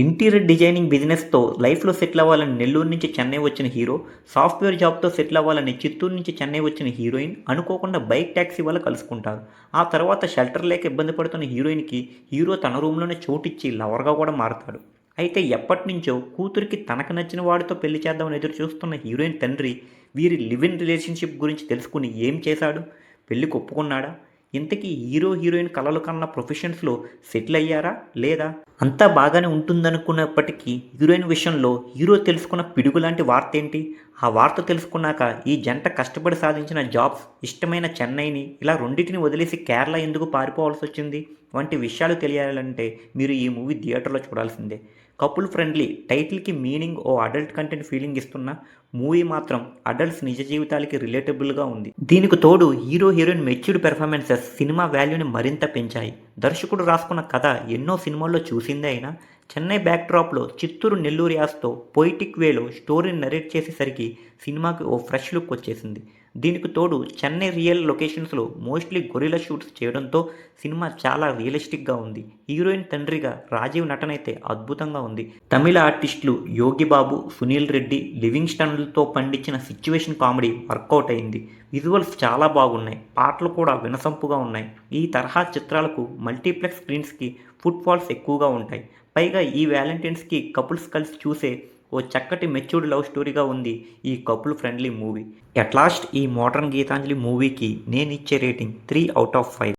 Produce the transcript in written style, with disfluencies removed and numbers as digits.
Interior designing బిజినెస్తో లైఫ్లో settle అవ్వాలని నెల్లూరు నుంచి చెన్నై వచ్చిన హీరో, సాఫ్ట్వేర్ జాబ్తో సెటిల్ అవ్వాలని చిత్తూరు నుంచి చెన్నై వచ్చిన హీరోయిన్ అనుకోకుండా బైక్ ట్యాక్సీ వల్ల కలుసుకుంటారు. ఆ తర్వాత షెల్టర్ లేక ఇబ్బంది పడుతున్న హీరోయిన్కి హీరో తన రూమ్లోనే చోటిచ్చి లవర్గా కూడా మారతాడు. అయితే ఎప్పటినుంచో కూతురికి తనకు నచ్చిన వాడితో పెళ్లి చేద్దామని ఎదురు చూస్తున్న హీరోయిన్ తండ్రి వీరి లివ్ ఇన్ రిలేషన్షిప్ గురించి తెలుసుకుని ఏం చేశాడు? పెళ్లికి ఒప్పుకున్నాడా? ఇంతకీ హీరో హీరోయిన్ కలలు కన్న ప్రొఫెషన్స్లో సెటిల్ అయ్యారా లేదా? అంతా బాగానే ఉంటుందనుకున్నప్పటికీ హీరోయిన్ విషయంలో హీరో తెలుసుకున్న పిడుగులాంటి వార్త ఏంటి? ఆ వార్త తెలుసుకున్నాక ఈ జంట కష్టపడి సాధించిన జాబ్స్, ఇష్టమైన చెన్నైని ఇలా రెండింటిని వదిలేసి కేరళ ఎందుకు పారిపోవాల్సి వచ్చింది వంటి విషయాలు తెలియాలంటే మీరు ఈ మూవీ థియేటర్లో చూడాల్సిందే. కపుల్ ఫ్రెండ్లీ టైటిల్కి మీనింగ్ ఓ అడల్ట్ కంటెంట్ ఫీలింగ్ ఇస్తున్న మూవీ మాత్రం అడల్ట్స్ నిజ జీవితాలకి రిలేటబుల్గా ఉంది. దీనికి తోడు hero heroine matured performances cinema వాల్యూని మరింత పెంచాయి. దర్శకుడు రాసుకున్న కథ ఎన్నో సినిమాల్లో చూసిందే అయినా చెన్నై బ్యాక్డ్రాప్లో చిత్తూరు నెల్లూరు యాసతో పొయిటిక్ వేలో స్టోరీని నరేట్ చేసేసరికి సినిమాకి ఓ ఫ్రెష్ లుక్ వచ్చేసింది. దీనికి తోడు చెన్నై రియల్ లొకేషన్స్లో మోస్ట్లీ గొరిలా షూట్స్ చేయడంతో సినిమా చాలా రియలిస్టిక్గా ఉంది. హీరోయిన్ తండ్రిగా రాజీవ్ నటన అయితే అద్భుతంగా ఉంది. తమిళ ఆర్టిస్టులు యోగిబాబు, సునీల్ రెడ్డి, లివింగ్స్టన్లతో పండించిన సిచ్యువేషన్ కామెడీ వర్కౌట్ అయింది. విజువల్స్ చాలా బాగున్నాయి, పాటలు కూడా వినసొంపుగా ఉన్నాయి. ఈ తరహా చిత్రాలకు మల్టీప్లెక్స్ స్క్రీన్స్కి ఫుట్ఫాల్స్ ఎక్కువగా ఉంటాయి. పైగా ఈ వ్యాలంటైన్స్కి కపుల్స్ కలిసి చూసే ఓ చక్కటి మెచ్యూర్డ్ లవ్ స్టోరీగా ఉంది ఈ couple friendly movie. At last ఈ మోడర్న్ గీతాంజలి మూవీకి నేను ఇచ్చే రేటింగ్ 3/5.